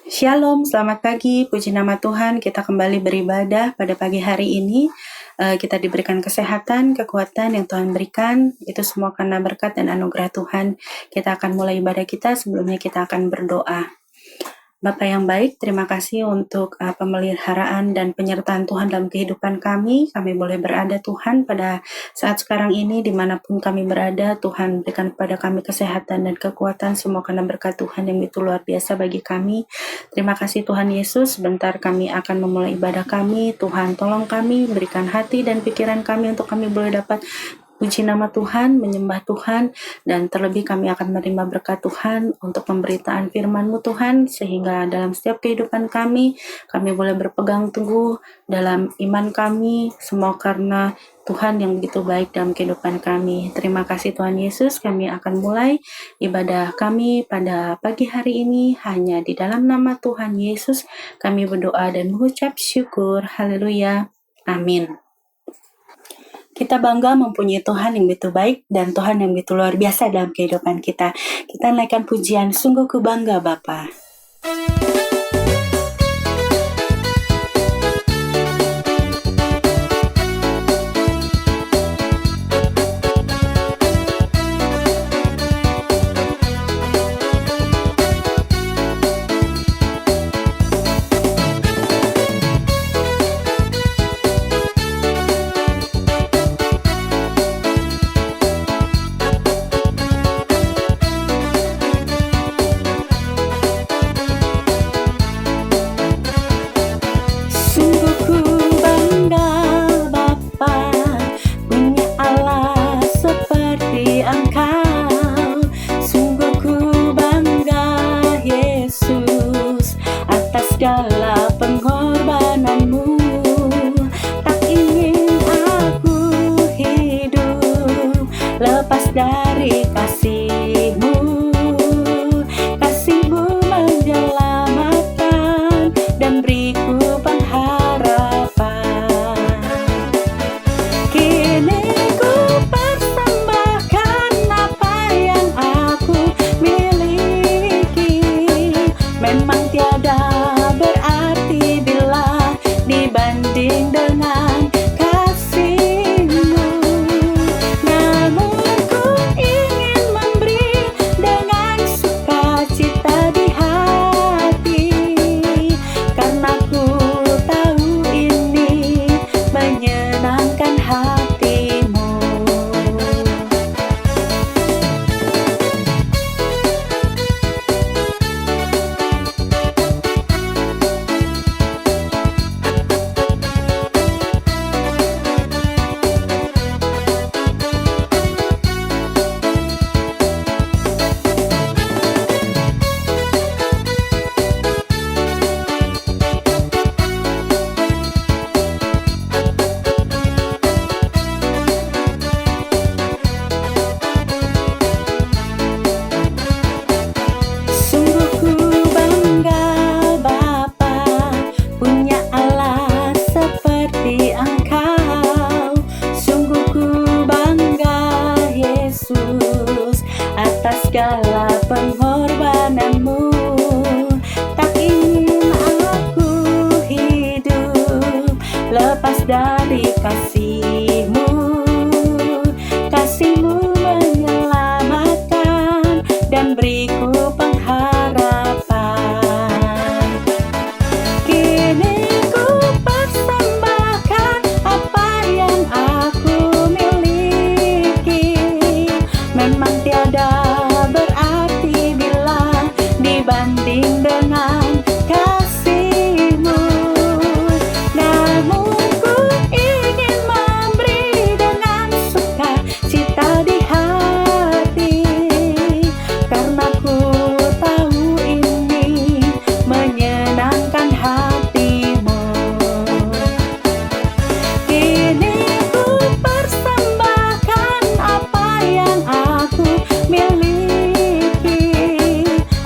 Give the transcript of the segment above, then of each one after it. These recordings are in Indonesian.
Shalom, selamat pagi, puji nama Tuhan. Kita kembali beribadah pada pagi hari ini. Kita diberikan kesehatan, kekuatan yang Tuhan berikan. Itu semua karena berkat dan anugerah Tuhan. Kita akan mulai ibadah kita, sebelumnya kita akan berdoa. Bapa yang baik, terima kasih untuk pemeliharaan dan penyertaan Tuhan dalam kehidupan kami. Kami boleh berada Tuhan pada saat sekarang ini, dimanapun kami berada, Tuhan berikan kepada kami kesehatan dan kekuatan, semua karena berkat Tuhan yang itu luar biasa bagi kami. Terima kasih Tuhan Yesus, sebentar kami akan memulai ibadah kami. Tuhan tolong kami, berikan hati dan pikiran kami untuk kami boleh dapat puji nama Tuhan, menyembah Tuhan, dan terlebih kami akan menerima berkat Tuhan untuk pemberitaan firman-Mu Tuhan, sehingga dalam setiap kehidupan kami boleh berpegang teguh dalam iman kami, semua karena Tuhan yang begitu baik dalam kehidupan kami. Terima kasih Tuhan Yesus, kami akan mulai ibadah kami pada pagi hari ini, hanya di dalam nama Tuhan Yesus, kami berdoa dan mengucap syukur, haleluya, amin. Kita bangga mempunyai Tuhan yang begitu baik dan Tuhan yang begitu luar biasa dalam kehidupan kita. Kita naikkan pujian, sungguh ku bangga Bapa.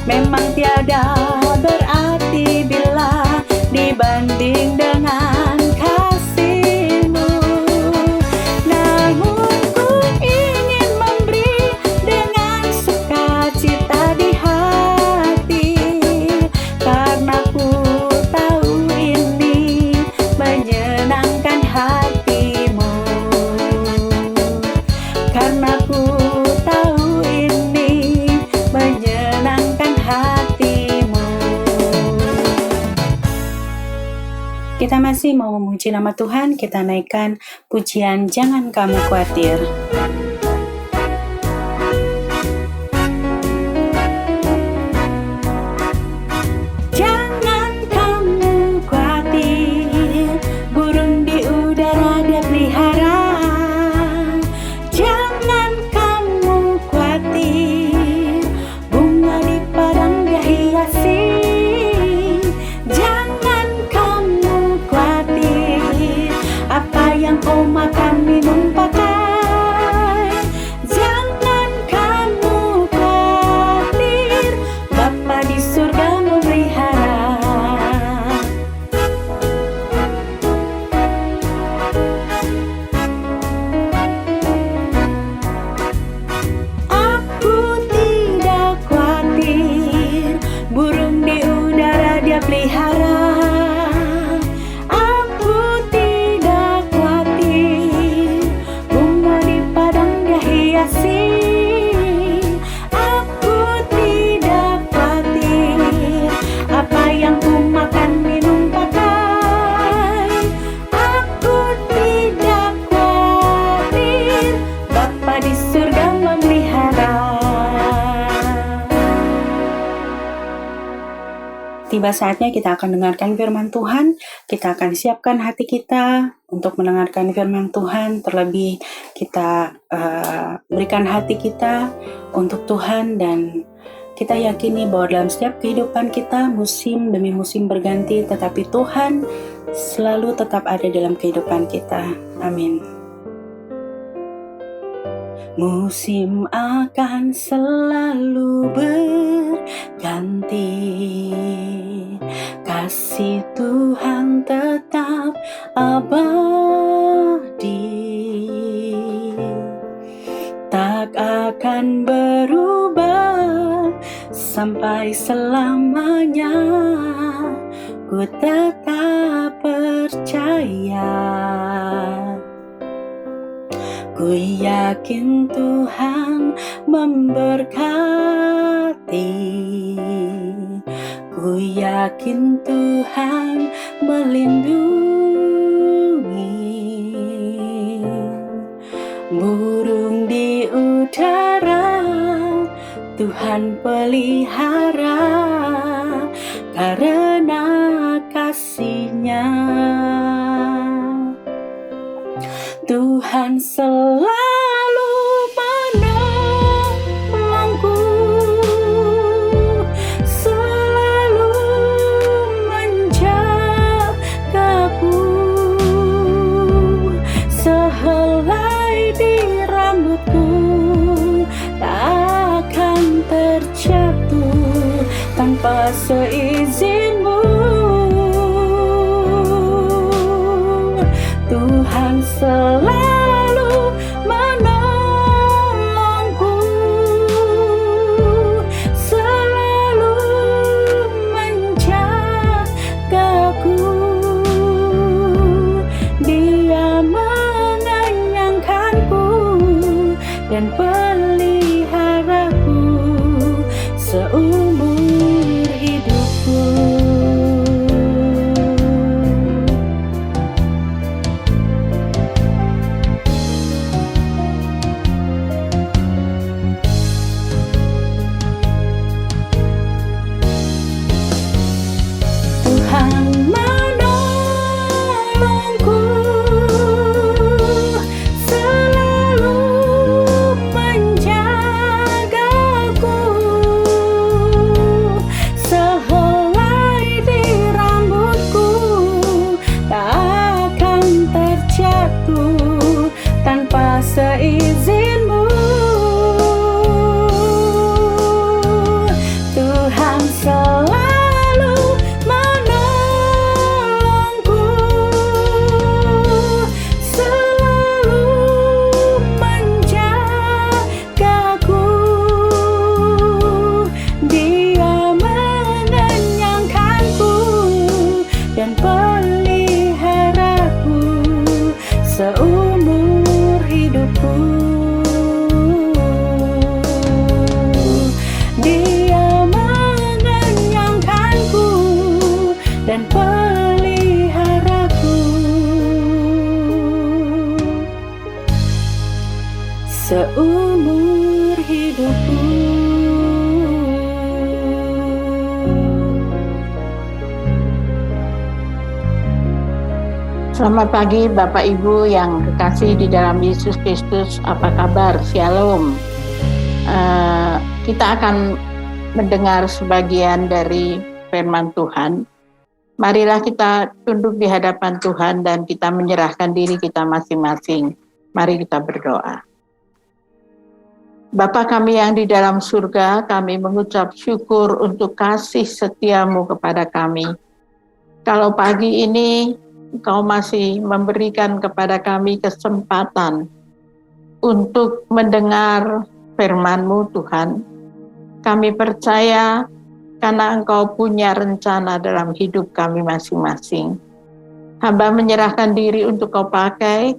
Memang tiada Kita masih mau memuji nama Tuhan, kita naikkan pujian Jangan Kamu Khawatir. Jangan kamu khawatir, burung di udara Dia pelihara. Jangan kamu khawatir, bunga di padang Dia hiasi. Jangan kamu khawatir, apa yang kau makan minum pakai. Jangan kamu khawatir, Bapa di surga memelihara. Aku tidak khawatir, burung di udara Dia pelihara. Aku tidak khawatir, bunga di padang Dia hiasi. Aku tidak khawatir, apa yang ku makan minum pakai. Aku tidak khawatir, Bapa di surga memelihara. Tiba saatnya kita akan dengarkan firman Tuhan. Kita akan siapkan hati kita untuk mendengarkan firman Tuhan. Terlebih kita berikan hati kita untuk Tuhan, dan kita yakini bahwa dalam setiap kehidupan kita musim demi musim berganti, tetapi Tuhan selalu tetap ada dalam kehidupan kita. Amin. Musim akan selalu berganti, kasih Tuhan tetap abadi, tak akan berubah sampai selamanya. Ku tetap percaya, ku yakin Tuhan memberkati, ku yakin Tuhan melindungi. Burung di udara Tuhan pelihara, karena kasih-Nya Tuhan selalu menolongku, selalu menjagaku. Sehelai di rambutku tak akan terjatuh tanpa seizinmu. Tuhan selalu menolongku, selalu menjagaku. Dia mengenyangkanku dan peliharaku seumur hidupku. Tuhan menolongku, selalu menjagaku. Sehelai di rambutku tak akan terjatuh tanpa seizinmu. Tuhan selalu menolongku, selalu menjagaku. Dia mengenyangkanku dan peliharaku seumur hidupku. Dia mengenyangkanku dan peliharaku seumur hidupku. Selamat pagi Bapak Ibu yang kekasih di dalam Yesus Kristus, apa kabar? Shalom. Kita akan mendengar sebagian dari firman Tuhan. Marilah kita tunduk di hadapan Tuhan dan kita menyerahkan diri kita masing-masing. Mari kita berdoa. Bapa kami yang di dalam surga, kami mengucap syukur untuk kasih setiamu kepada kami. Kalau pagi ini Engkau masih memberikan kepada kami kesempatan untuk mendengar firman-Mu, Tuhan. Kami percaya karena Engkau punya rencana dalam hidup kami masing-masing. Hamba menyerahkan diri untuk Kau pakai,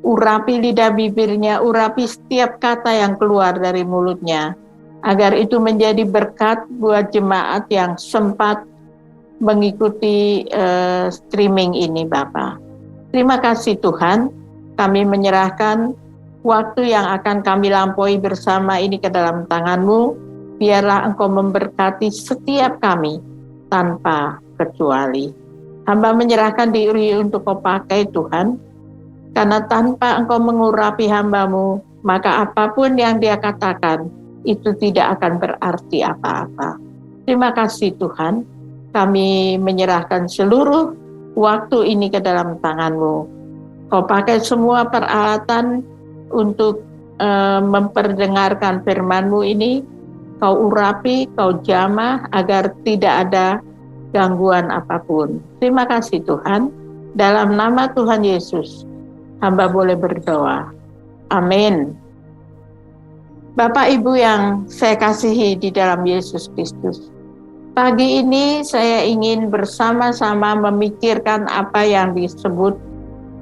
urapi lidah bibirnya, urapi setiap kata yang keluar dari mulutnya, agar itu menjadi berkat buat jemaat yang sempat mengikuti streaming ini, Bapak. Terima kasih Tuhan, kami menyerahkan waktu yang akan kami lampaui bersama ini ke dalam tangan-Mu. Biarlah Engkau memberkati setiap kami tanpa kecuali. Hamba menyerahkan diri untuk Kau pakai Tuhan, karena tanpa Engkau mengurapi hamba-Mu, maka apapun yang Dia katakan itu tidak akan berarti apa-apa. Terima kasih Tuhan. Kami menyerahkan seluruh waktu ini ke dalam tangan-Mu. Kau pakai semua peralatan untuk memperdengarkan firman-Mu ini. Kau urapi, Kau jamah agar tidak ada gangguan apapun. Terima kasih Tuhan. Dalam nama Tuhan Yesus, hamba boleh berdoa. Amin. Bapak Ibu yang saya kasihi di dalam Yesus Kristus, pagi ini saya ingin bersama-sama memikirkan apa yang disebut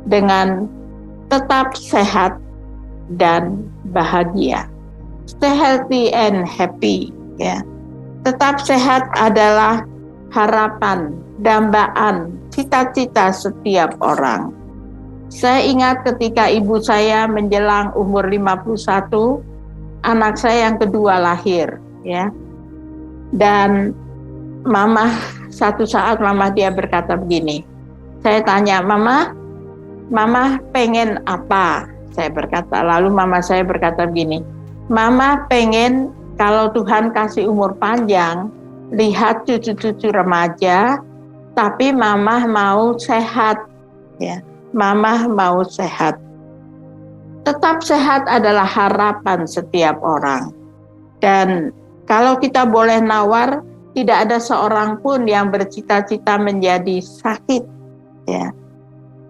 dengan tetap sehat dan bahagia. Stay healthy and happy. Ya. Tetap sehat adalah harapan, dambaan, cita-cita setiap orang. Saya ingat ketika ibu saya menjelang umur 51, anak saya yang kedua lahir. Ya. Dan Mama, satu saat Mama dia berkata begini. Saya tanya, Mama pengen apa? Saya berkata, lalu Mama saya berkata begini, Mama pengen kalau Tuhan kasih umur panjang, lihat cucu-cucu remaja, tapi Mama mau sehat. Ya, Mama mau sehat. Tetap sehat adalah harapan setiap orang. Dan kalau kita boleh nawar, tidak ada seorang pun yang bercita-cita menjadi sakit, ya.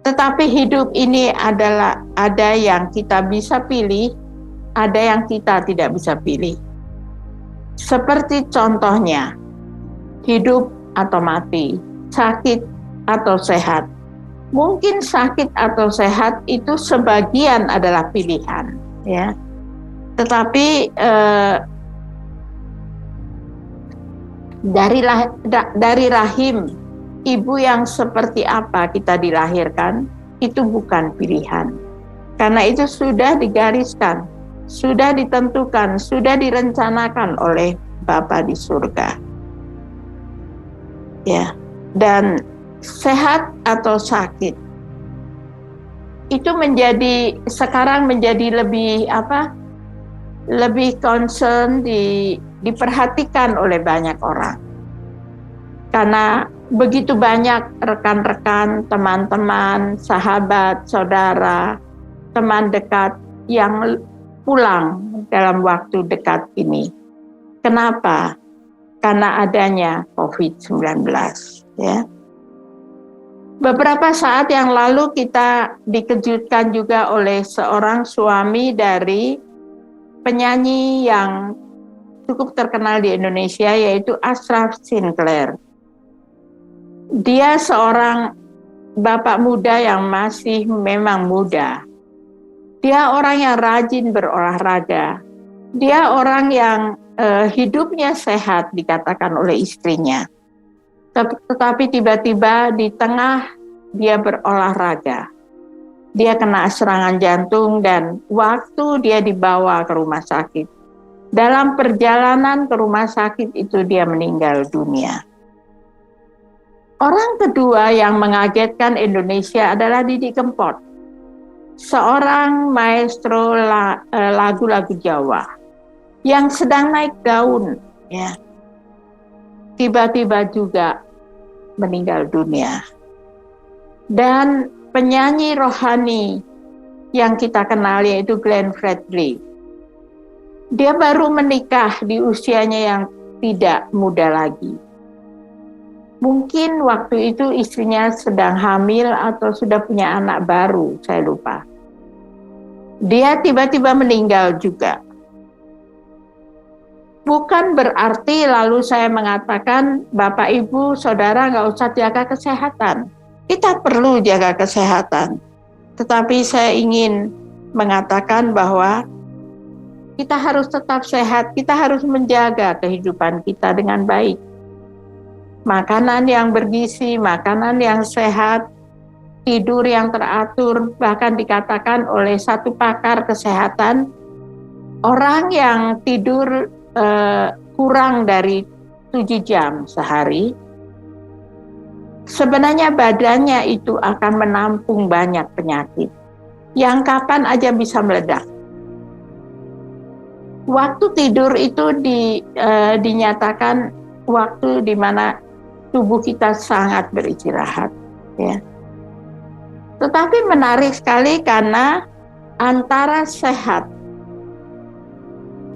Tetapi hidup ini adalah ada yang kita bisa pilih, ada yang kita tidak bisa pilih. Seperti contohnya, hidup atau mati, sakit atau sehat. Mungkin sakit atau sehat itu sebagian adalah pilihan, ya. Tetapi dari rahim ibu yang seperti apa kita dilahirkan, itu bukan pilihan. Karena itu sudah digariskan, sudah ditentukan, sudah direncanakan oleh Bapa di surga. Ya, dan sehat atau sakit itu sekarang menjadi lebih concern diperhatikan oleh banyak orang. Karena begitu banyak rekan-rekan, teman-teman, sahabat, saudara, teman dekat yang pulang dalam waktu dekat ini. Kenapa? Karena adanya COVID-19, ya. Beberapa saat yang lalu kita dikejutkan juga oleh seorang suami dari penyanyi yang cukup terkenal di Indonesia, yaitu Ashraf Sinclair. Dia seorang bapak muda yang masih memang muda. Dia orang yang rajin berolahraga. Dia orang yang hidupnya sehat, dikatakan oleh istrinya. Tetapi tiba-tiba di tengah dia berolahraga, Dia kena serangan jantung dan waktu dia dibawa ke rumah sakit, dalam perjalanan ke rumah sakit itu dia meninggal dunia. Orang kedua yang mengagetkan Indonesia adalah Didi Kempot, seorang maestro lagu-lagu Jawa yang sedang naik daun, ya. Tiba-tiba juga meninggal dunia. Dan penyanyi rohani yang kita kenal yaitu Glenn Fredly. Dia baru menikah di usianya yang tidak muda lagi. Mungkin waktu itu istrinya sedang hamil atau sudah punya anak baru, saya lupa. Dia tiba-tiba meninggal juga. Bukan berarti lalu saya mengatakan, Bapak Ibu Saudara nggak usah jaga kesehatan. Kita perlu jaga kesehatan. Tetapi saya ingin mengatakan bahwa kita harus tetap sehat, kita harus menjaga kehidupan kita dengan baik. Makanan yang bergizi, makanan yang sehat, tidur yang teratur, bahkan dikatakan oleh satu pakar kesehatan, orang yang tidur kurang dari 7 jam sehari, sebenarnya badannya itu akan menampung banyak penyakit yang kapan aja bisa meledak. Waktu tidur itu dinyatakan waktu di mana tubuh kita sangat beristirahat, ya. Tetapi menarik sekali karena antara sehat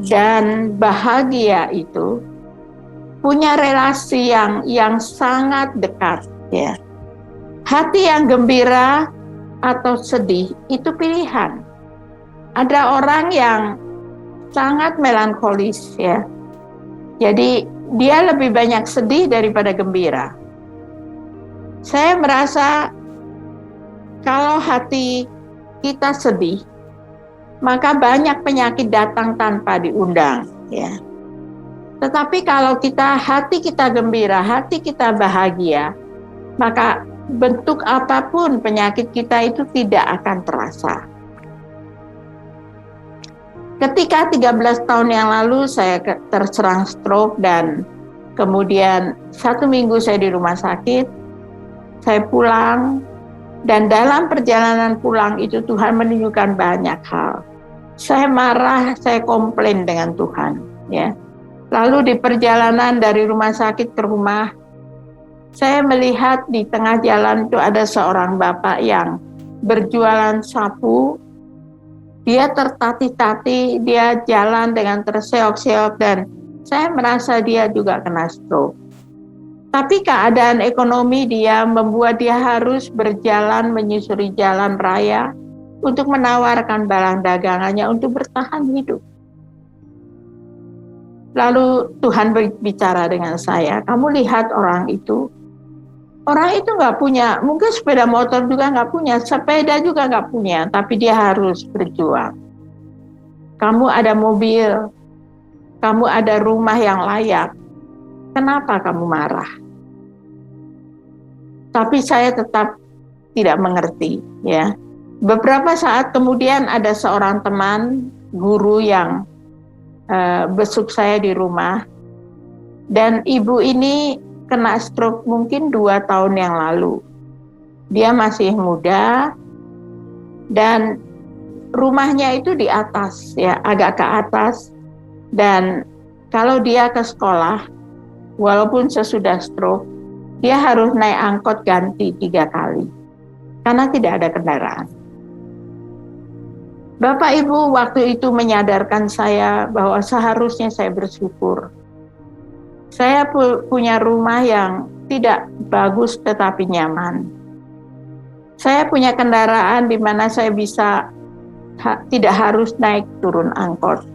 dan bahagia itu punya relasi yang sangat dekat, ya. Hati yang gembira atau sedih itu pilihan. Ada orang yang sangat melankolis, ya. Jadi dia lebih banyak sedih daripada gembira. Saya merasa kalau hati kita sedih, maka banyak penyakit datang tanpa diundang, ya. Tetapi kalau hati kita gembira, hati kita bahagia, maka bentuk apapun penyakit kita itu tidak akan terasa. Ketika 13 tahun yang lalu saya terserang stroke dan kemudian 1 minggu saya di rumah sakit, saya pulang dan dalam perjalanan pulang itu Tuhan menunjukkan banyak hal. Saya marah, saya komplain dengan Tuhan, ya. Lalu di perjalanan dari rumah sakit ke rumah, saya melihat di tengah jalan itu ada seorang bapak yang berjualan sapu. Dia tertati-tati, dia jalan dengan terseok-seok dan saya merasa dia juga kena stroke. Tapi keadaan ekonomi dia membuat dia harus berjalan menyusuri jalan raya untuk menawarkan barang dagangannya untuk bertahan hidup. Lalu Tuhan berbicara dengan saya, kamu lihat orang itu nggak punya, mungkin sepeda motor juga nggak punya, sepeda juga nggak punya, tapi dia harus berjuang. Kamu ada mobil, kamu ada rumah yang layak, kenapa kamu marah? Tapi saya tetap tidak mengerti, ya. Beberapa saat kemudian ada seorang teman guru yang besuk saya di rumah, dan ibu ini kena stroke mungkin 2 tahun yang lalu. Dia masih muda dan rumahnya itu di atas, ya, agak ke atas. Dan kalau dia ke sekolah, walaupun sesudah stroke, dia harus naik angkot ganti 3 kali karena tidak ada kendaraan. Bapak Ibu waktu itu menyadarkan saya bahwa seharusnya saya bersyukur. Saya punya rumah yang tidak bagus tetapi nyaman. Saya punya kendaraan di mana saya bisa tidak harus naik turun angkot.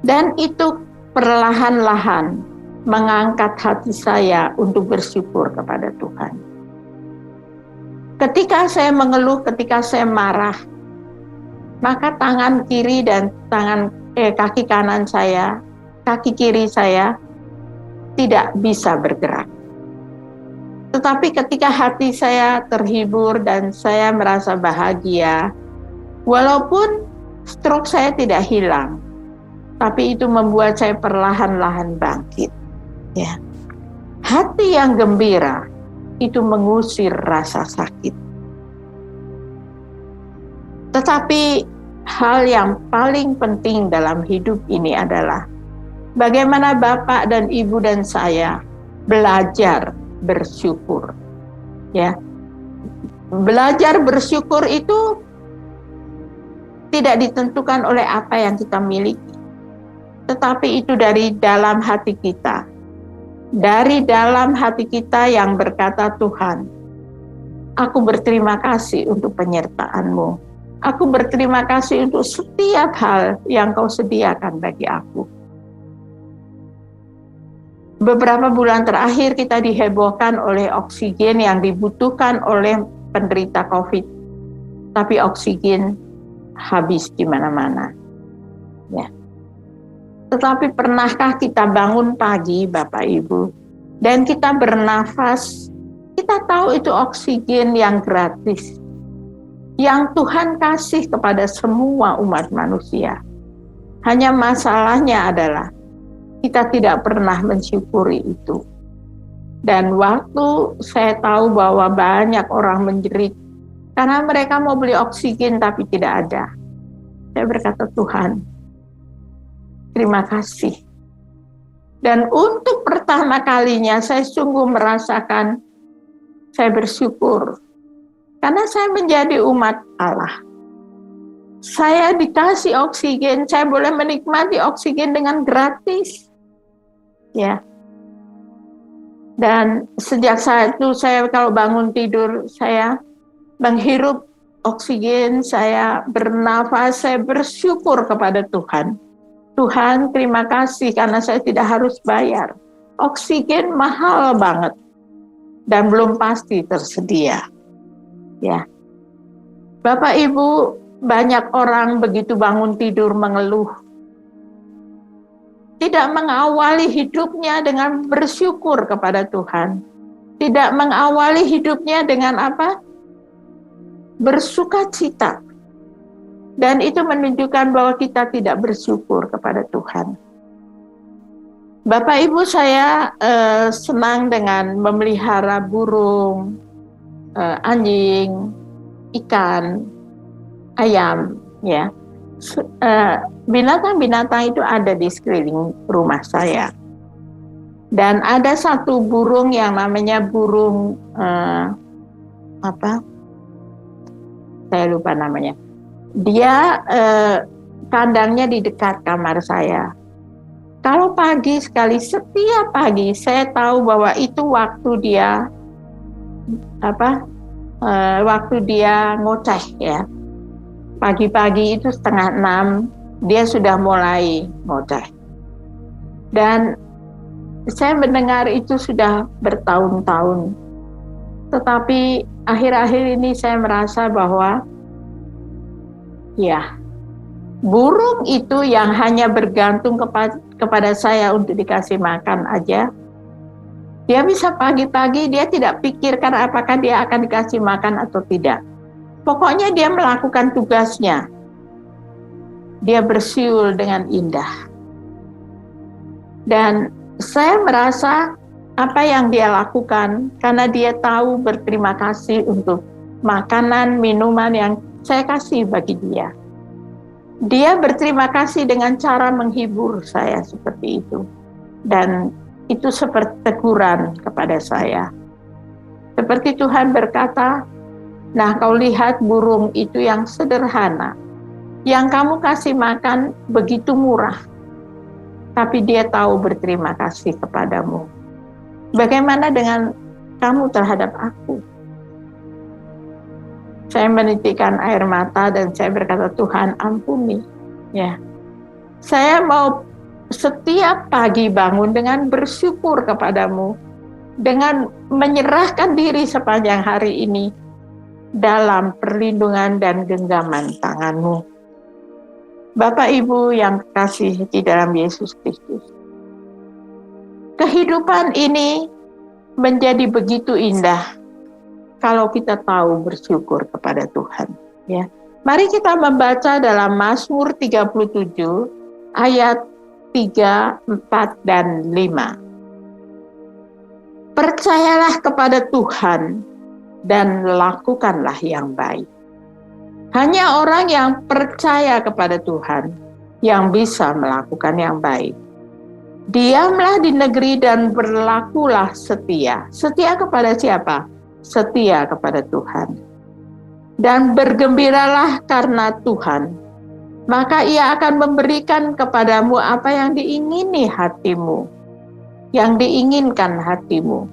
Dan itu perlahan-lahan mengangkat hati saya untuk bersyukur kepada Tuhan. Ketika saya mengeluh, ketika saya marah, maka tangan kiri dan kaki kanan saya, kaki kiri saya tidak bisa bergerak. Tetapi ketika hati saya terhibur dan saya merasa bahagia, walaupun stroke saya tidak hilang, tapi itu membuat saya perlahan-lahan bangkit. Ya. Hati yang gembira itu mengusir rasa sakit. Tetapi hal yang paling penting dalam hidup ini adalah bagaimana Bapak dan Ibu dan saya belajar bersyukur. Ya. Belajar bersyukur itu tidak ditentukan oleh apa yang kita miliki, tetapi itu dari dalam hati kita. Dari dalam hati kita yang berkata, Tuhan, aku berterima kasih untuk penyertaan-Mu. Aku berterima kasih untuk setiap hal yang Kau sediakan bagi aku. Beberapa bulan terakhir kita dihebohkan oleh oksigen yang dibutuhkan oleh penderita COVID. Tapi oksigen habis di mana-mana. Ya. Tetapi pernahkah kita bangun pagi, Bapak Ibu, dan kita bernafas, kita tahu itu oksigen yang gratis, yang Tuhan kasih kepada semua umat manusia. Hanya masalahnya adalah kita tidak pernah mensyukuri itu. Dan waktu saya tahu bahwa banyak orang menjerit karena mereka mau beli oksigen tapi tidak ada, saya berkata, Tuhan, terima kasih. Dan untuk pertama kalinya saya sungguh merasakan saya bersyukur karena saya menjadi umat Allah. Saya dikasih oksigen, saya boleh menikmati oksigen dengan gratis. Ya. Dan sejak saat itu saya kalau bangun tidur, saya menghirup oksigen, saya bernafas, saya bersyukur kepada Tuhan. Tuhan, terima kasih karena saya tidak harus bayar. Oksigen mahal banget dan belum pasti tersedia. Ya. Bapak Ibu, banyak orang begitu bangun tidur mengeluh. Tidak mengawali hidupnya dengan bersyukur kepada Tuhan. Tidak mengawali hidupnya dengan apa? Bersukacita. Dan itu menunjukkan bahwa kita tidak bersyukur kepada Tuhan. Bapak Ibu, saya senang dengan memelihara burung, anjing, ikan, ayam, ya. Binatang-binatang itu ada di sekeliling rumah saya. Dan ada satu burung yang namanya burung saya lupa namanya. Dia kandangnya di dekat kamar saya. Kalau pagi sekali, setiap pagi saya tahu bahwa itu waktu dia waktu dia ngoceh, ya. Pagi-pagi itu 5:30 dia sudah mulai ngoceh. Dan saya mendengar itu sudah bertahun-tahun. Tetapi akhir-akhir ini saya merasa bahwa ya, burung itu yang hanya bergantung kepada saya untuk dikasih makan aja. Dia bisa pagi-pagi, dia tidak pikirkan apakah dia akan dikasih makan atau tidak. Pokoknya dia melakukan tugasnya. Dia bersiul dengan indah. Dan saya merasa apa yang dia lakukan, karena dia tahu berterima kasih untuk makanan, minuman yang saya kasih bagi dia. Dia berterima kasih dengan cara menghibur saya seperti itu. Dan itu seperti teguran kepada saya. Seperti Tuhan berkata, nah, kau lihat burung itu yang sederhana, yang kamu kasih makan begitu murah, tapi dia tahu berterima kasih kepadamu. Bagaimana dengan kamu terhadap aku? Saya menitikkan air mata dan saya berkata, Tuhan ampuni. Ya, saya mau setiap pagi bangun dengan bersyukur kepadamu, dengan menyerahkan diri sepanjang hari ini dalam perlindungan dan genggaman tangan-Mu. Bapak Ibu yang kekasih di dalam Yesus Kristus, kehidupan ini menjadi begitu indah kalau kita tahu bersyukur kepada Tuhan. Ya, mari kita membaca dalam Mazmur 37 ayat 3, 4, dan 5. Percayalah kepada Tuhan dan lakukanlah yang baik. Hanya orang yang percaya kepada Tuhan yang bisa melakukan yang baik. Diamlah di negeri dan berlakulah setia. Setia kepada siapa? Setia kepada Tuhan. Dan bergembiralah karena Tuhan, maka Ia akan memberikan kepadamu apa yang diingini hatimu, yang diinginkan hatimu.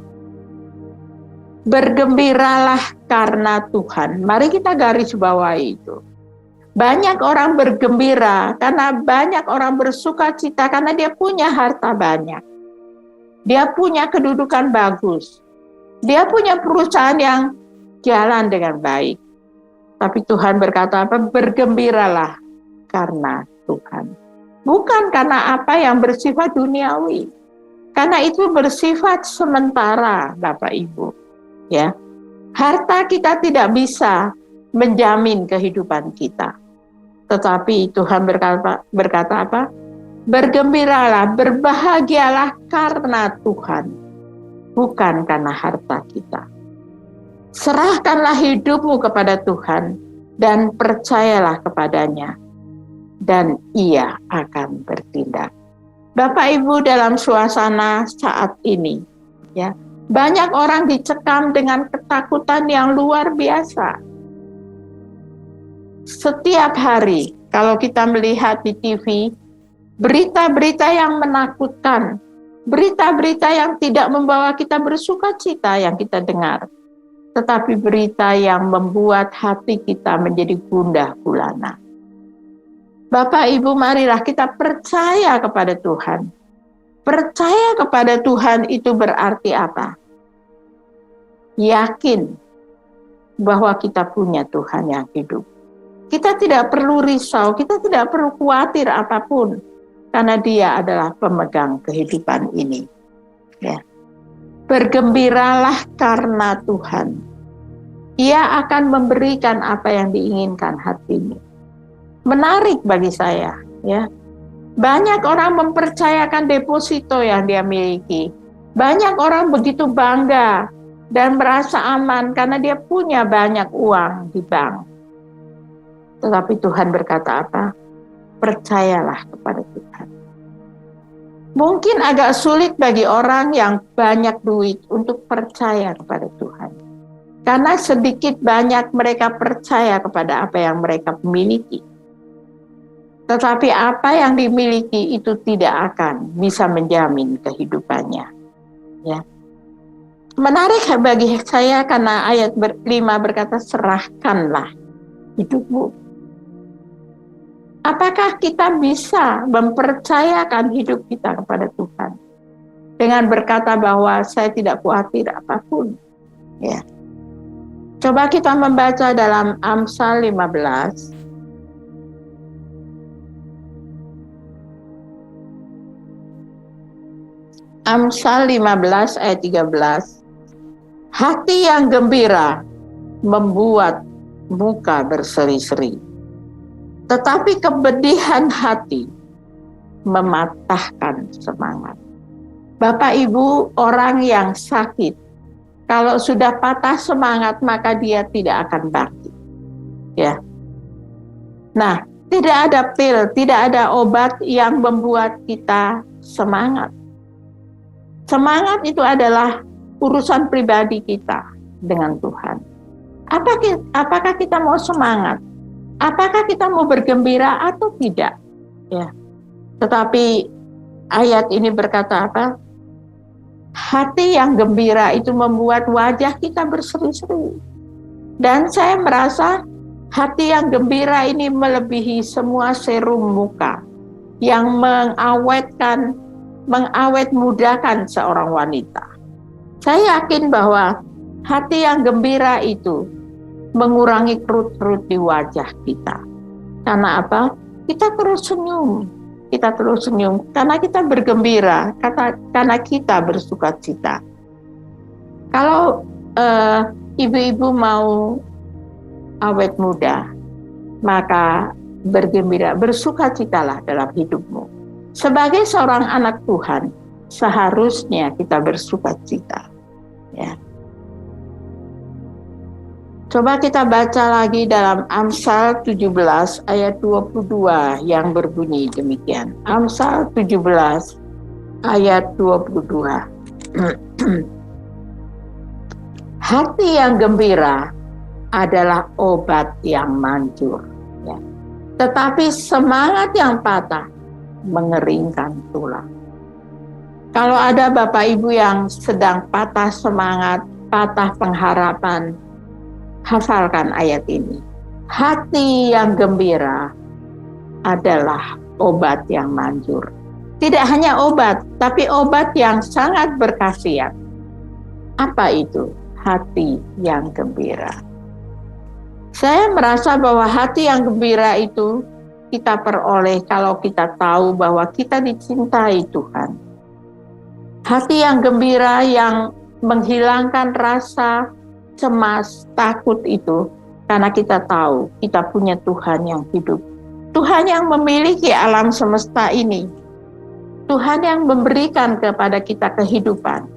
Bergembiralah karena Tuhan. Mari kita garis bawahi itu. Banyak orang bergembira karena banyak orang bersuka cita karena dia punya harta banyak. Dia punya kedudukan bagus. Dia punya perusahaan yang jalan dengan baik. Tapi Tuhan berkata apa? Bergembiralah karena Tuhan. Bukan karena apa yang bersifat duniawi. Karena itu bersifat sementara, Bapak Ibu. Ya. Harta kita tidak bisa menjamin kehidupan kita. Tetapi Tuhan berkata apa? Bergembiralah, berbahagialah karena Tuhan, bukan karena harta kita. Serahkanlah hidupmu kepada Tuhan dan percayalah kepadanya, dan Ia akan bertindak. Bapak Ibu, dalam suasana saat ini, ya, banyak orang dicekam dengan ketakutan yang luar biasa. Setiap hari, kalau kita melihat di TV, berita-berita yang menakutkan, berita-berita yang tidak membawa kita bersuka cita yang kita dengar, tetapi berita yang membuat hati kita menjadi gundah gulana. Bapak Ibu, marilah kita percaya kepada Tuhan. Percaya kepada Tuhan itu berarti apa? Yakin bahwa kita punya Tuhan yang hidup. Kita tidak perlu risau, kita tidak perlu khawatir apapun, karena Dia adalah pemegang kehidupan ini. Ya. Bergembiralah karena Tuhan. Ia akan memberikan apa yang diinginkan hatimu. Menarik bagi saya, ya. Banyak orang mempercayakan deposito yang dia miliki. Banyak orang begitu bangga dan merasa aman karena dia punya banyak uang di bank. Tetapi Tuhan berkata apa? Percayalah kepada Tuhan. Mungkin agak sulit bagi orang yang banyak duit untuk percaya kepada Tuhan. Karena sedikit banyak mereka percaya kepada apa yang mereka miliki. Tetapi apa yang dimiliki itu tidak akan bisa menjamin kehidupannya. Ya. Menarik bagi saya karena ayat 5 berkata, serahkanlah hidupmu. Apakah kita bisa mempercayakan hidup kita kepada Tuhan dengan berkata bahwa saya tidak khawatir apapun? Ya. Coba kita membaca dalam Amsal 15. Amsal 15 ayat 13. Hati yang gembira membuat muka berseri-seri, tetapi kepedihan hati mematahkan semangat. Bapak Ibu, orang yang sakit, kalau sudah patah semangat maka dia tidak akan bangkit. Ya. Nah, tidak ada pil, tidak ada obat yang membuat kita semangat. Semangat itu adalah urusan pribadi kita dengan Tuhan. Apakah kita mau semangat? Apakah kita mau bergembira atau tidak? Ya. Tetapi ayat ini berkata apa? Hati yang gembira itu membuat wajah kita berseri-seri. Dan saya merasa hati yang gembira ini melebihi semua serum muka yang mengawet mudahkan seorang wanita. Saya yakin bahwa hati yang gembira itu mengurangi kerut-kerut di wajah kita. Karena apa? Kita terus senyum. Kita terus senyum karena kita bergembira, karena kita bersuka cita. Kalau ibu-ibu mau awet muda, maka bergembira, bersukacitalah dalam hidupmu. Sebagai seorang anak Tuhan, seharusnya kita bersukacita. Ya. Coba kita baca lagi dalam Amsal 17 ayat 22 yang berbunyi demikian. Amsal 17 ayat 22. Hati yang gembira adalah obat yang manjur. Ya. Tetapi semangat yang patah mengeringkan tulang. Kalau ada Bapak Ibu yang sedang patah semangat, patah pengharapan, hafalkan ayat ini. Hati yang gembira adalah obat yang manjur. Tidak hanya obat, tapi obat yang sangat berkhasiat. Apa itu? Hati yang gembira. Saya merasa bahwa hati yang gembira itu kita peroleh kalau kita tahu bahwa kita dicintai Tuhan. Hati yang gembira yang menghilangkan rasa cemas, takut itu karena kita tahu kita punya Tuhan yang hidup. Tuhan yang memiliki alam semesta ini. Tuhan yang memberikan kepada kita kehidupan.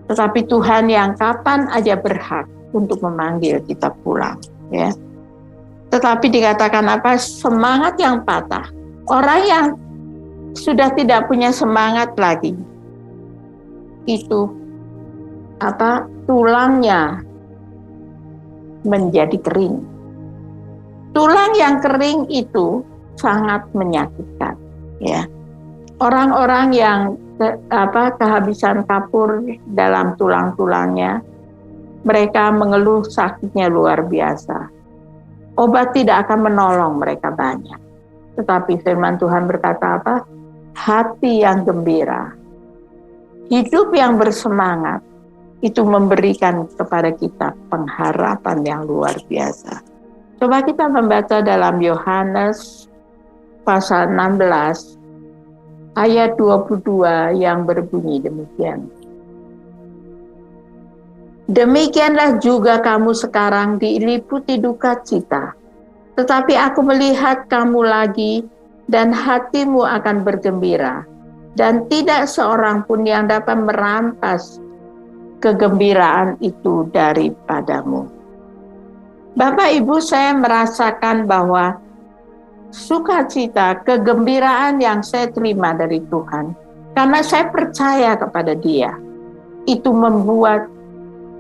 Tetapi Tuhan yang kapan aja berhak untuk memanggil kita pulang, ya. Tetapi dikatakan apa? Semangat yang patah. Orang yang sudah tidak punya semangat lagi. Itu apa? Tulangnya menjadi kering. Tulang yang kering itu sangat menyakitkan, ya. Orang-orang yang kehabisan kapur dalam tulang-tulangnya, mereka mengeluh sakitnya luar biasa. Obat tidak akan menolong mereka banyak. Tetapi firman Tuhan berkata apa? Hati yang gembira, hidup yang bersemangat, itu memberikan kepada kita pengharapan yang luar biasa. Coba kita membaca dalam Yohanes pasal 16 ayat 22 yang berbunyi demikian. Demikianlah juga kamu sekarang diliputi duka cita, tetapi aku melihat kamu lagi dan hatimu akan bergembira, dan tidak seorang pun yang dapat merampas kegembiraan itu daripadamu. Bapak Ibu, saya merasakan bahwa sukacita, kegembiraan yang saya terima dari Tuhan, karena saya percaya kepada Dia, itu membuat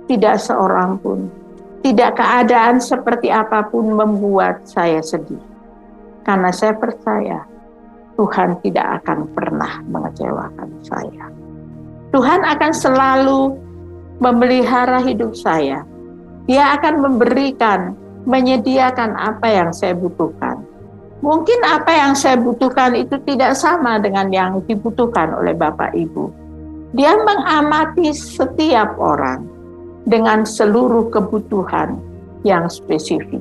tidak seorang pun, tidak keadaan seperti apapun membuat saya sedih. Karena saya percaya Tuhan tidak akan pernah mengecewakan saya. Tuhan akan selalu memelihara hidup saya. Dia akan memberikan, menyediakan apa yang saya butuhkan. Mungkin apa yang saya butuhkan itu tidak sama dengan yang dibutuhkan oleh Bapak Ibu. Dia mengamati setiap orang dengan seluruh kebutuhan yang spesifik.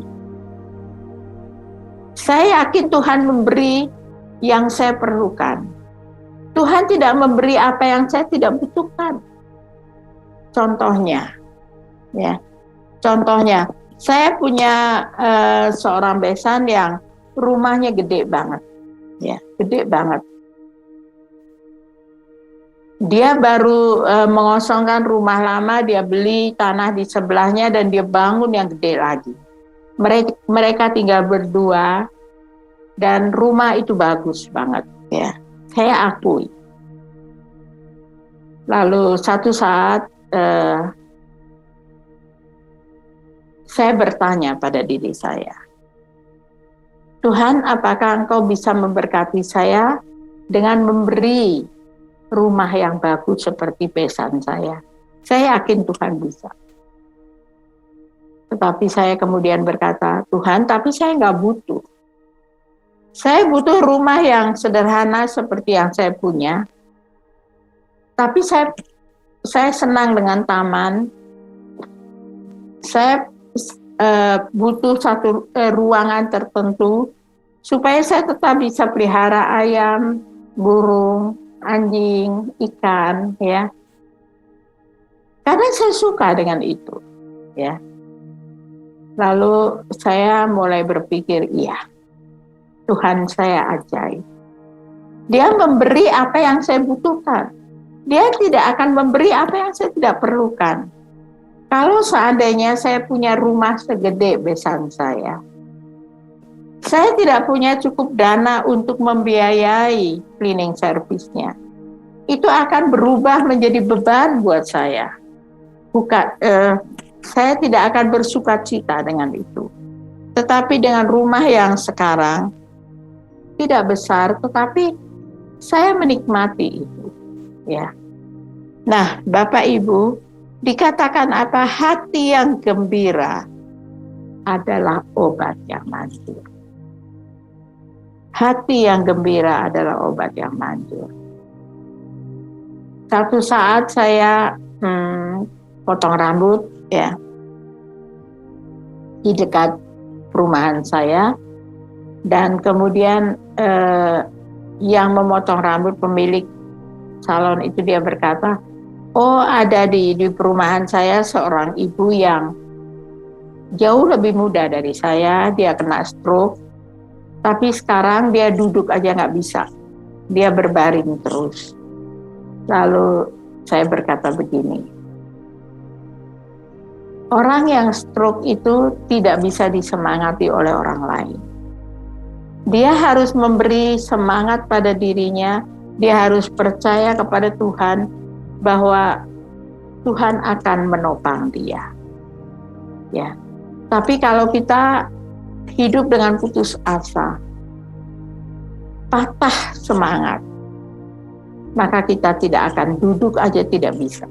Saya yakin Tuhan memberi yang saya perlukan. Tuhan tidak memberi apa yang saya tidak butuhkan. Contohnya, saya punya seorang besan yang rumahnya gede banget, ya, gede banget. Dia baru mengosongkan rumah lama, dia beli tanah di sebelahnya dan dia bangun yang gede lagi. Mereka tinggal berdua dan rumah itu bagus banget, ya. Saya akui. Lalu satu saat saya bertanya pada diri saya, Tuhan, apakah Engkau bisa memberkati saya dengan memberi rumah yang bagus seperti besan saya? Saya yakin Tuhan bisa. Tetapi saya kemudian berkata, Tuhan, tapi saya nggak butuh. Saya butuh rumah yang sederhana seperti yang saya punya. Tapi saya senang dengan taman. Saya butuh satu ruangan tertentu supaya saya tetap bisa pelihara ayam, burung, anjing, ikan, ya. Karena saya suka dengan itu, ya. Lalu saya mulai berpikir, iya, Tuhan saya ajaib. Dia memberi apa yang saya butuhkan. Dia tidak akan memberi apa yang saya tidak perlukan. Kalau seandainya saya punya rumah segede besan saya tidak punya cukup dana untuk membiayai cleaning service-nya. Itu akan berubah menjadi beban buat saya. Saya tidak akan bersukacita dengan itu. Tetapi dengan rumah yang sekarang tidak besar, tetapi saya menikmati itu, ya. Nah, Bapak Ibu, dikatakan apa? Hati yang gembira adalah obat yang manjur. Hati yang gembira adalah obat yang manjur. Satu saat saya potong rambut, ya, di dekat perumahan saya, dan kemudian yang memotong rambut, pemilik salon itu, dia berkata, oh, ada di perumahan saya seorang ibu yang jauh lebih muda dari saya, dia kena stroke, tapi sekarang dia duduk aja nggak bisa, dia berbaring terus. Lalu saya berkata begini, orang yang stroke itu tidak bisa disemangati oleh orang lain. Dia harus memberi semangat pada dirinya, dia harus percaya kepada Tuhan bahwa Tuhan akan menopang dia. Ya. Tapi kalau kita hidup dengan putus asa, patah semangat, maka kita tidak akan duduk aja tidak bisa.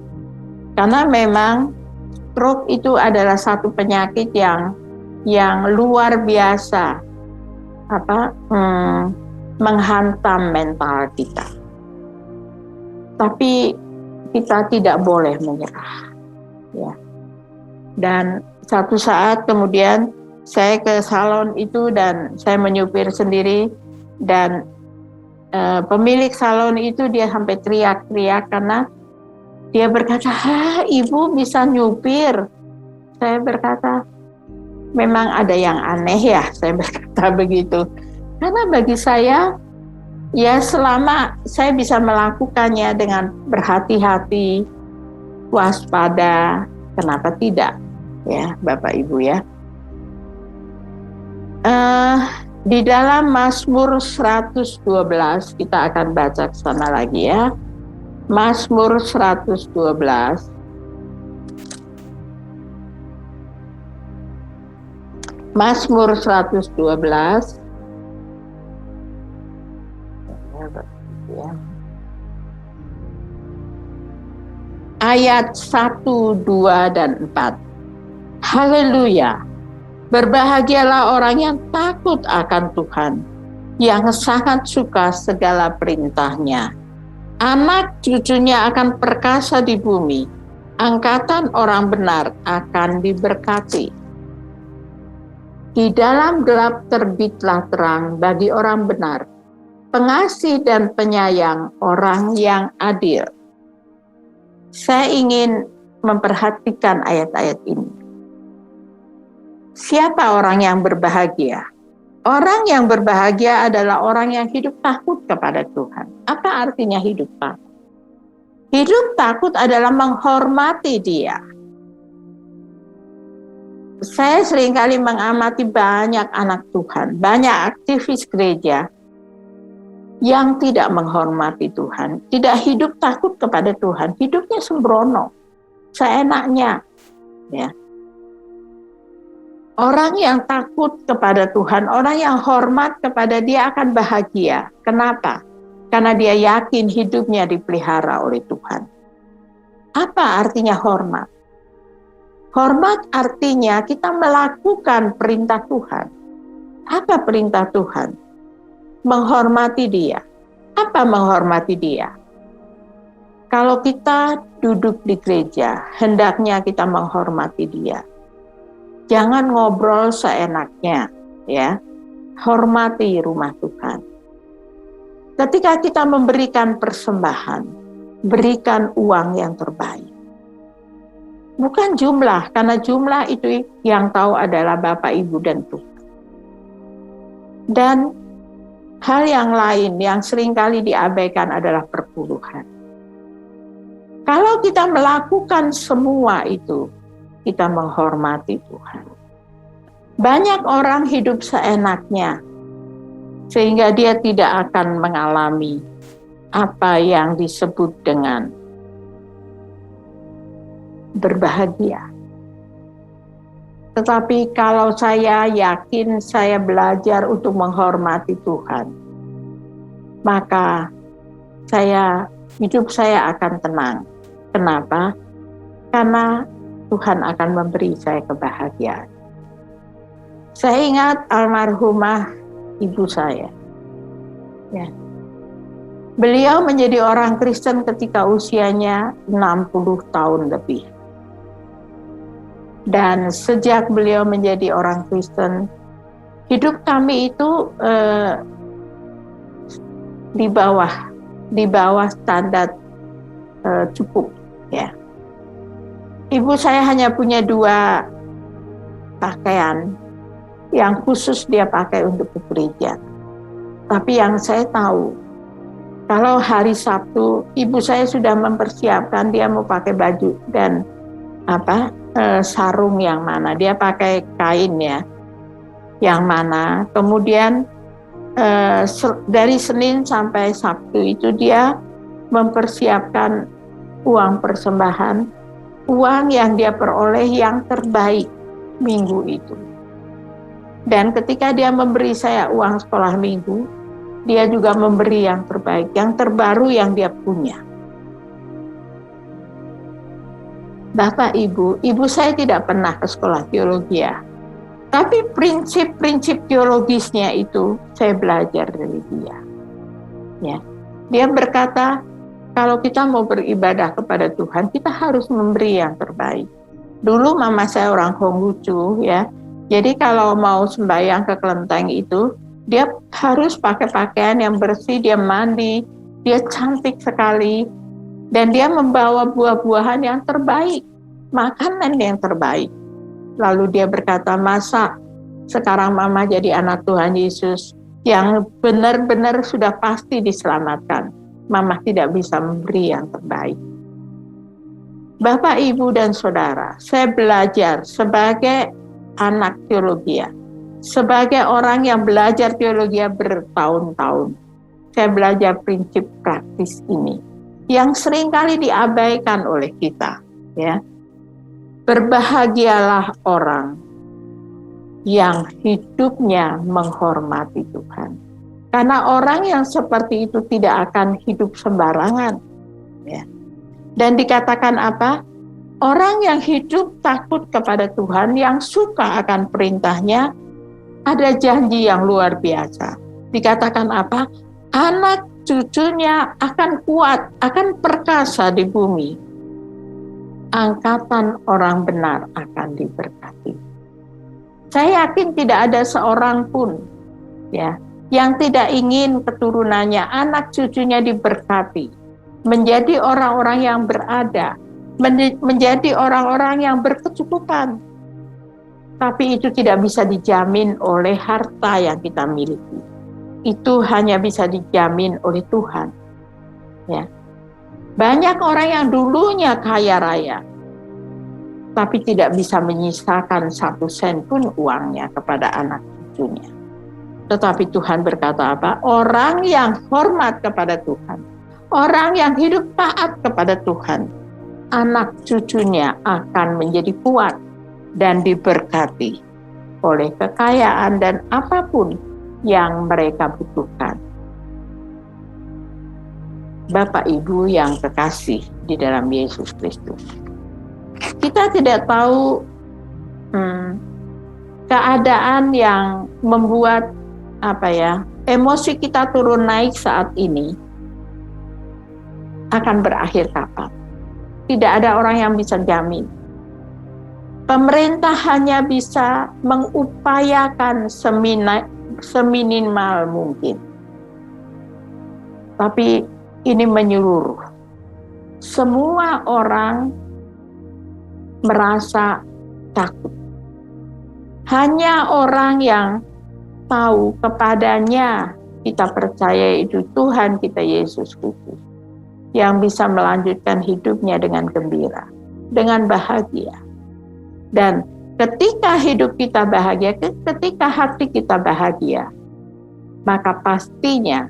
Karena memang stroke itu adalah satu penyakit yang luar biasa, menghantam mental kita. Tapi kita tidak boleh menyerah, ya. Dan satu saat kemudian saya ke salon itu dan saya menyupir sendiri, dan pemilik salon itu dia sampai teriak-teriak karena dia berkata, ibu bisa nyupir. Saya berkata, memang ada yang aneh ya, saya berkata begitu. Karena bagi saya, ya selama saya bisa melakukannya dengan berhati-hati, waspada, kenapa tidak? Ya, Bapak Ibu ya. Di dalam Mazmur 112, kita akan baca ke sana lagi ya. Mazmur 112. Mazmur 112. Ayat 1, 2, dan 4. Haleluya. Berbahagialah orang yang takut akan Tuhan, yang sangat suka segala perintahnya. Anak cucunya akan perkasa di bumi, angkatan orang benar akan diberkati. Di dalam gelap terbitlah terang bagi orang benar, pengasih dan penyayang orang yang adil. Saya ingin memperhatikan ayat-ayat ini. Siapa orang yang berbahagia? Orang yang berbahagia adalah orang yang hidup takut kepada Tuhan. Apa artinya hidup takut? Hidup takut adalah menghormati Dia. Saya seringkali mengamati banyak anak Tuhan, banyak aktivis gereja yang tidak menghormati Tuhan, tidak hidup takut kepada Tuhan, hidupnya sembrono, seenaknya. Ya. Orang yang takut kepada Tuhan, orang yang hormat kepada Dia akan bahagia. Kenapa? Karena dia yakin hidupnya dipelihara oleh Tuhan. Apa artinya hormat? Hormat artinya kita melakukan perintah Tuhan. Apa perintah Tuhan? Menghormati Dia. Apa menghormati Dia? Kalau kita duduk di gereja, hendaknya kita menghormati Dia. Jangan ngobrol seenaknya, ya. Hormati rumah Tuhan. Ketika kita memberikan persembahan, berikan uang yang terbaik. Bukan jumlah, karena jumlah itu yang tahu adalah Bapak, Ibu, dan Tuhan. Dan hal yang lain yang seringkali diabaikan adalah perpuluhan. Kalau kita melakukan semua itu, kita menghormati Tuhan. Banyak orang hidup seenaknya, sehingga dia tidak akan mengalami apa yang disebut dengan berbahagia. Tetapi kalau saya yakin saya belajar untuk menghormati Tuhan, maka hidup saya akan tenang. Kenapa? Karena Tuhan akan memberi saya kebahagiaan. Saya ingat almarhumah ibu saya. Ya. Beliau menjadi orang Kristen ketika usianya 60 tahun lebih. Dan sejak beliau menjadi orang Kristen, hidup kami itu di bawah standar cukup. Ya. Ibu saya hanya punya 2 pakaian yang khusus dia pakai untuk ke gereja. Tapi yang saya tahu, kalau hari Sabtu, ibu saya sudah mempersiapkan dia mau pakai baju dan sarung yang mana. Dia pakai kain ya, yang mana. Kemudian dari Senin sampai Sabtu itu dia mempersiapkan uang persembahan, uang yang dia peroleh yang terbaik minggu itu. Dan ketika dia memberi saya uang sekolah minggu, dia juga memberi yang terbaik, yang terbaru yang dia punya. Bapak, Ibu saya tidak pernah ke sekolah teologi ya. Tapi prinsip-prinsip teologisnya itu saya belajar dari dia. Ya. Dia berkata, kalau kita mau beribadah kepada Tuhan, kita harus memberi yang terbaik. Dulu mama saya orang Konghucu ya. Jadi kalau mau sembahyang ke kelenteng itu, dia harus pakai pakaian yang bersih, dia mandi, dia cantik sekali, dan dia membawa buah-buahan yang terbaik, makanan yang terbaik. Lalu dia berkata, masa sekarang mama jadi anak Tuhan Yesus yang benar-benar sudah pasti diselamatkan, mama tidak bisa memberi yang terbaik. Bapak, Ibu, dan Saudara, saya belajar sebagai anak teologi, sebagai orang yang belajar teologi bertahun-tahun. Saya belajar prinsip praktis ini yang seringkali diabaikan oleh kita, ya. Berbahagialah orang yang hidupnya menghormati Tuhan. Karena orang yang seperti itu tidak akan hidup sembarangan. Ya. Dan dikatakan apa? Orang yang hidup takut kepada Tuhan, yang suka akan perintahnya, ada janji yang luar biasa. Dikatakan apa? Anak cucunya akan kuat, akan perkasa di bumi. Angkatan orang benar akan diberkati. Saya yakin tidak ada seorang pun ya yang tidak ingin keturunannya, anak cucunya diberkati, menjadi orang-orang yang berada, menjadi orang-orang yang berkecukupan. Tapi itu tidak bisa dijamin oleh harta yang kita miliki. Itu hanya bisa dijamin oleh Tuhan. Ya. Banyak orang yang dulunya kaya raya, tapi tidak bisa menyisakan 1 sen pun uangnya kepada anak cucunya. Tetapi Tuhan berkata apa? Orang yang hormat kepada Tuhan, orang yang hidup taat kepada Tuhan, anak cucunya akan menjadi kuat dan diberkati oleh kekayaan dan apapun yang mereka butuhkan. Bapak Ibu yang kekasih di dalam Yesus Kristus, kita tidak tahu keadaan yang membuat emosi kita turun naik saat ini akan berakhir kapan. Tidak ada orang yang bisa jamin. Pemerintah hanya bisa mengupayakan seminimal mungkin. Tapi ini menyeluruh. Semua orang merasa takut. Hanya orang yang tahu kepadanya kita percaya itu Tuhan kita Yesus Kristus yang bisa melanjutkan hidupnya dengan gembira, dengan bahagia. Dan ketika hidup kita bahagia, ketika hati kita bahagia, maka pastinya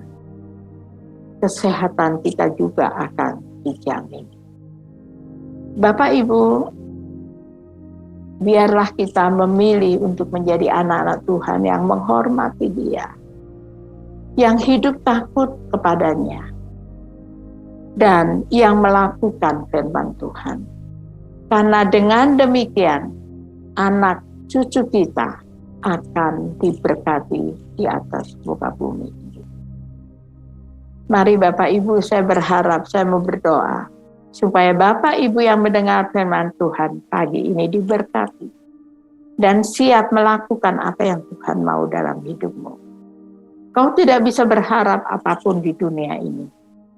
kesehatan kita juga akan dijamin. Bapak Ibu, biarlah kita memilih untuk menjadi anak-anak Tuhan yang menghormati Dia, yang hidup takut kepadanya, dan yang melakukan firman Tuhan. Karena dengan demikian, anak cucu kita akan diberkati di atas muka bumi ini. Mari Bapak Ibu, saya berharap, saya mau berdoa, supaya Bapak Ibu yang mendengar firman Tuhan pagi ini diberkati dan siap melakukan apa yang Tuhan mau dalam hidupmu. Kau tidak bisa berharap apapun di dunia ini,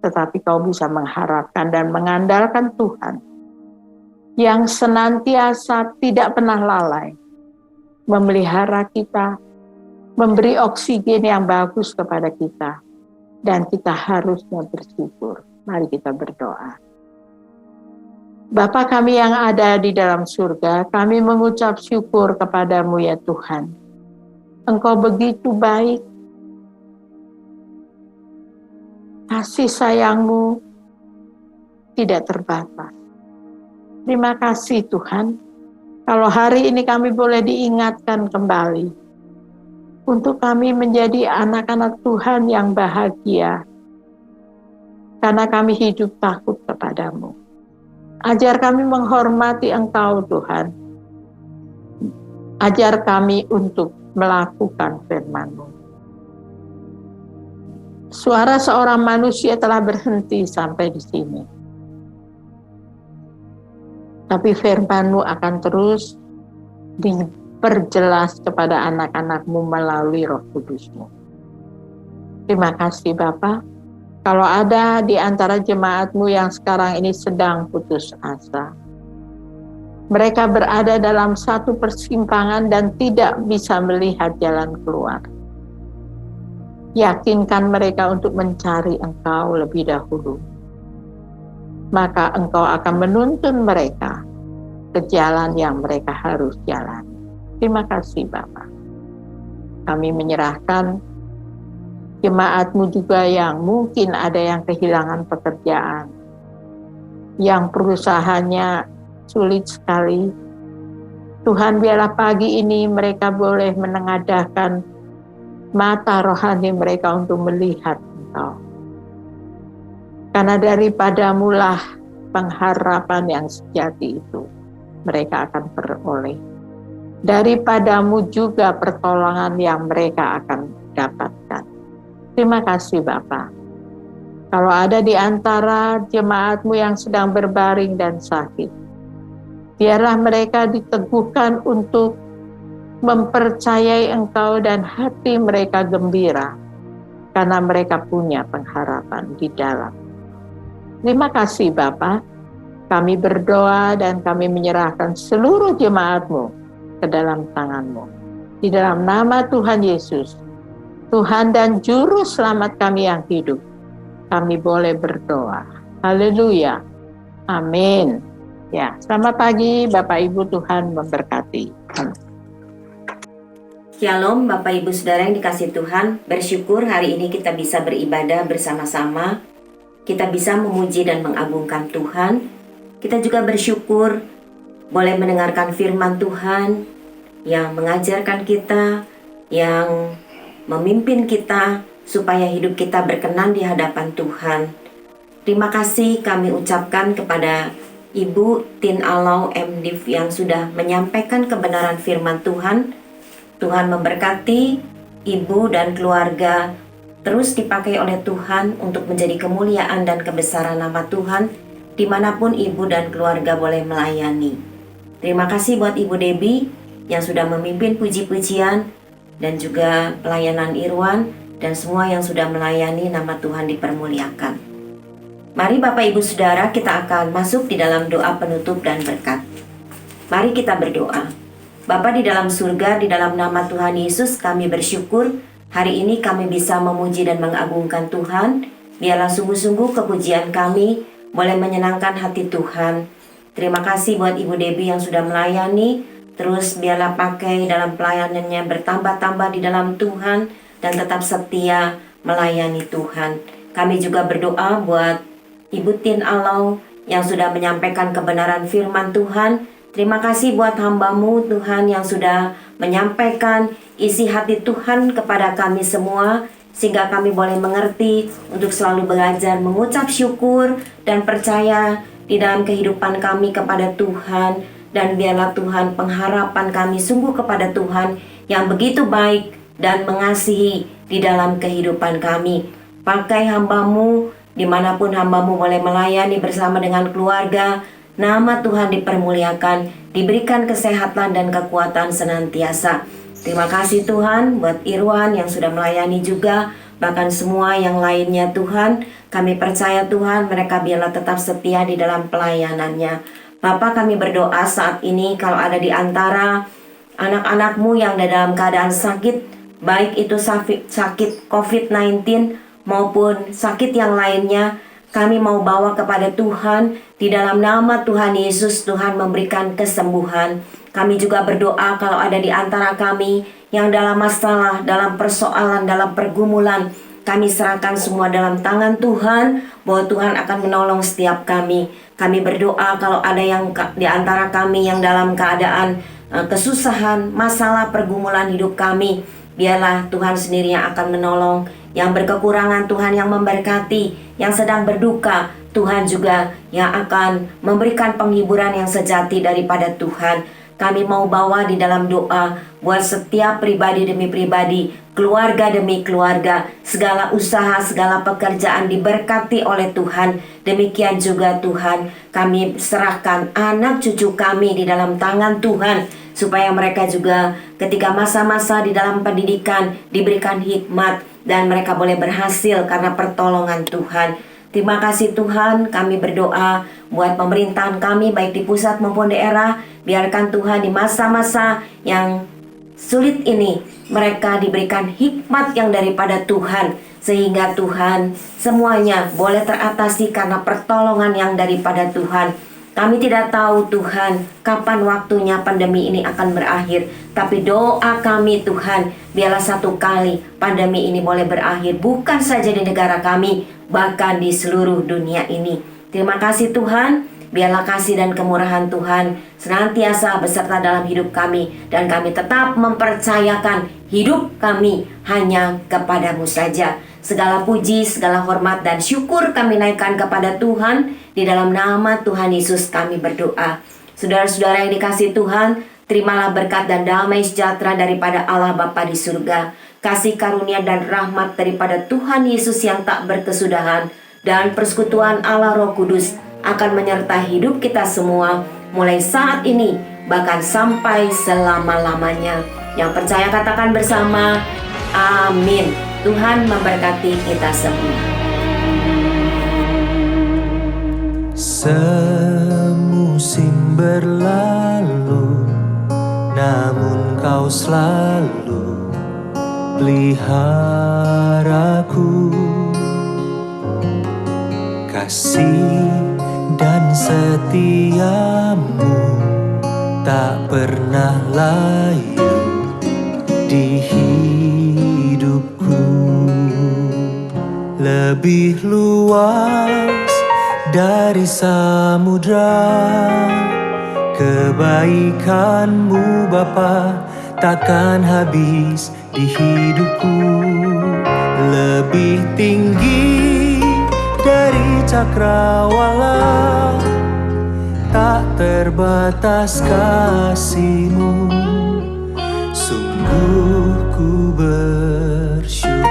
tetapi kau bisa mengharapkan dan mengandalkan Tuhan yang senantiasa tidak pernah lalai memelihara kita, memberi oksigen yang bagus kepada kita, dan kita harusnya bersyukur. Mari kita berdoa. Bapa kami yang ada di dalam surga, kami mengucap syukur kepadamu ya Tuhan. Engkau begitu baik. Kasih sayangmu tidak terbatas. Terima kasih Tuhan. Kalau hari ini kami boleh diingatkan kembali untuk kami menjadi anak-anak Tuhan yang bahagia. Karena kami hidup takut kepadamu. Ajar kami menghormati Engkau Tuhan. Ajar kami untuk melakukan firman-Mu. Suara seorang manusia telah berhenti sampai di sini. Tapi firman-Mu akan terus diperjelas kepada anak-anak-Mu melalui Roh Kudus-Mu. Terima kasih Bapa. Kalau ada di antara jemaat-Mu yang sekarang ini sedang putus asa, mereka berada dalam satu persimpangan dan tidak bisa melihat jalan keluar. Yakinkan mereka untuk mencari Engkau lebih dahulu. Maka Engkau akan menuntun mereka ke jalan yang mereka harus jalani. Terima kasih Bapa. Kami menyerahkan jemaat-Mu juga yang mungkin ada yang kehilangan pekerjaan, yang perusahaannya sulit sekali. Tuhan, biarlah pagi ini mereka boleh menengadahkan mata rohani mereka untuk melihat Engkau. Karena daripadamu lah pengharapan yang sejati itu mereka akan peroleh. Daripadamu juga pertolongan yang mereka akan dapatkan. Terima kasih Bapa. Kalau ada di antara jemaat-Mu yang sedang berbaring dan sakit, biarlah mereka diteguhkan untuk mempercayai Engkau dan hati mereka gembira, karena mereka punya pengharapan di dalam. Terima kasih Bapa. Kami berdoa dan kami menyerahkan seluruh jemaat-Mu ke dalam tangan-Mu. Di dalam nama Tuhan Yesus, Tuhan dan Juru Selamat kami yang hidup, kami boleh berdoa. Haleluya. Amin. Ya, selamat pagi Bapak Ibu, Tuhan memberkati. Shalom Bapak Ibu Saudara yang dikasihi Tuhan. Bersyukur hari ini kita bisa beribadah bersama-sama. Kita bisa memuji dan mengagungkan Tuhan. Kita juga bersyukur boleh mendengarkan firman Tuhan yang mengajarkan kita, yang memimpin kita supaya hidup kita berkenan di hadapan Tuhan. Terima kasih kami ucapkan kepada Ibu Tin Alau MDiv yang sudah menyampaikan kebenaran firman Tuhan. Tuhan memberkati Ibu dan keluarga terus dipakai oleh Tuhan untuk menjadi kemuliaan dan kebesaran nama Tuhan dimanapun Ibu dan keluarga boleh melayani. Terima kasih buat Ibu Debbie yang sudah memimpin puji-pujian dan juga pelayanan Irwan dan semua yang sudah melayani, nama Tuhan dipermuliakan. Mari Bapak Ibu Saudara, kita akan masuk di dalam doa penutup dan berkat. Mari kita berdoa. Bapa di dalam surga, di dalam nama Tuhan Yesus kami bersyukur hari ini kami bisa memuji dan mengagungkan Tuhan. Biarlah sungguh-sungguh kepujian kami boleh menyenangkan hati Tuhan. Terima kasih buat Ibu Debbie yang sudah melayani. Terus biarlah pakai dalam pelayanannya bertambah-tambah di dalam Tuhan dan tetap setia melayani Tuhan. Kami juga berdoa buat Ibu Tin Alau yang sudah menyampaikan kebenaran firman Tuhan. Terima kasih buat hamba-Mu Tuhan yang sudah menyampaikan isi hati Tuhan kepada kami semua, sehingga kami boleh mengerti untuk selalu belajar mengucap syukur dan percaya di dalam kehidupan kami kepada Tuhan. Dan biarlah Tuhan pengharapan kami sungguh kepada Tuhan yang begitu baik dan mengasihi di dalam kehidupan kami. Pakai hamba-Mu dimanapun hamba-Mu boleh melayani bersama dengan keluarga. Nama Tuhan dipermuliakan, diberikan kesehatan dan kekuatan senantiasa. Terima kasih Tuhan buat Irwan yang sudah melayani juga, bahkan semua yang lainnya Tuhan. Kami percaya Tuhan mereka biarlah tetap setia di dalam pelayanannya. Bapa, kami berdoa saat ini kalau ada di antara anak-anak-Mu yang dalam keadaan sakit, baik itu sakit COVID-19 maupun sakit yang lainnya, kami mau bawa kepada Tuhan. Di dalam nama Tuhan Yesus, Tuhan memberikan kesembuhan. Kami juga berdoa kalau ada di antara kami yang dalam masalah, dalam persoalan, dalam pergumulan, kami serahkan semua dalam tangan Tuhan, bahwa Tuhan akan menolong setiap kami. Kami berdoa kalau ada yang di antara kami yang dalam keadaan kesusahan, masalah, pergumulan hidup kami, biarlah Tuhan sendiri yang akan menolong. Yang berkekurangan Tuhan yang memberkati, yang sedang berduka Tuhan juga yang akan memberikan penghiburan yang sejati daripada Tuhan. Kami mau bawa di dalam doa buat setiap pribadi demi pribadi, keluarga demi keluarga, segala usaha, segala pekerjaan diberkati oleh Tuhan. Demikian juga Tuhan, kami serahkan anak cucu kami di dalam tangan Tuhan, supaya mereka juga ketika masa-masa di dalam pendidikan diberikan hikmat dan mereka boleh berhasil karena pertolongan Tuhan. Terima kasih Tuhan, kami berdoa buat pemerintahan kami baik di pusat maupun daerah. Biarkan Tuhan di masa-masa yang sulit ini mereka diberikan hikmat yang daripada Tuhan, sehingga Tuhan semuanya boleh teratasi karena pertolongan yang daripada Tuhan. Kami tidak tahu Tuhan kapan waktunya pandemi ini akan berakhir, tapi doa kami Tuhan, biarlah satu kali pandemi ini boleh berakhir, bukan saja di negara kami, bahkan di seluruh dunia ini. Terima kasih Tuhan, biarlah kasih dan kemurahan Tuhan senantiasa beserta dalam hidup kami, dan kami tetap mempercayakan hidup kami hanya kepadamu saja. Segala puji, segala hormat dan syukur kami naikkan kepada Tuhan. Di dalam nama Tuhan Yesus kami berdoa. Saudara-saudara yang dikasihi Tuhan, terimalah berkat dan damai sejahtera daripada Allah Bapa di surga, kasih karunia dan rahmat daripada Tuhan Yesus yang tak berkesudahan, dan persekutuan Allah Roh Kudus akan menyertai hidup kita semua mulai saat ini bahkan sampai selama-lamanya. Yang percaya katakan bersama, amin. Tuhan memberkati kita semua. Semusim berlalu, namun Kau selalu peliharaku. Kasih dan setiamu tak pernah layu di hidupku. Lebih luas dari samudra, kebaikan-Mu Bapa takkan habis di hidupku. Lebih tinggi dari cakrawala, tak terbatas kasih-Mu. Sungguh ku bersyukur.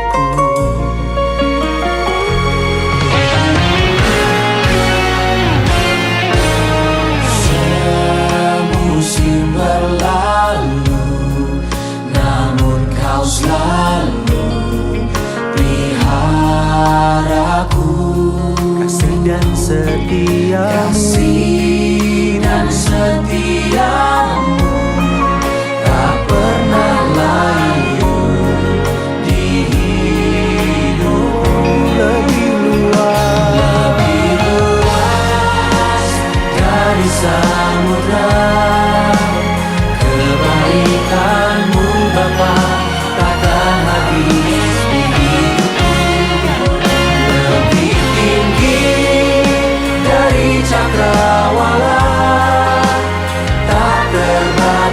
Semusim berlalu, namun Kau selalu peliharaku. Kasih dan setia-Mu, kasih dan setia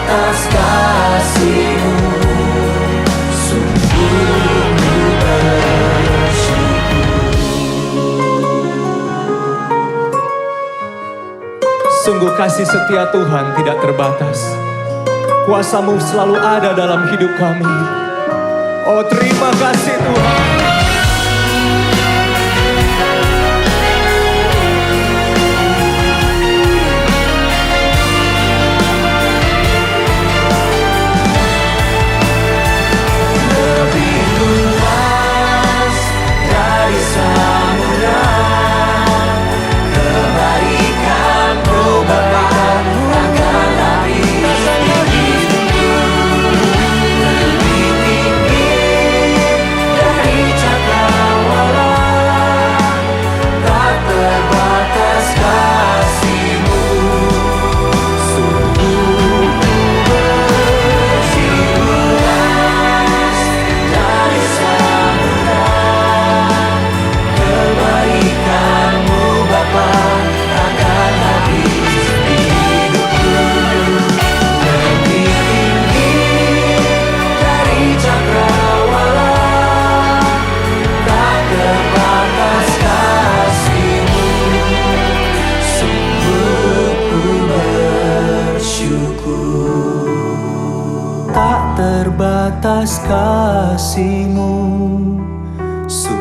terbatas kasih-Mu, sungguh ku bersyukur. Sungguh kasih setia Tuhan tidak terbatas. Kuasa-Mu selalu ada dalam hidup kami. Oh, terima kasih Tuhan. Lebih luas dari samudra, kebaikan-Mu Bapa akan habis di hidupku. Lebih tinggi dari cakrawala, tak terbatas kasih-Mu, sungguh ku bersyukur. Dari samudra, kebaikan-Mu Bapa akan habis di hidupku. Lebih tinggi dari cakrawala, tak terbatas kasih-Mu, sungguh ku bersyukur. Tak terbatas kasih-Mu, sungguh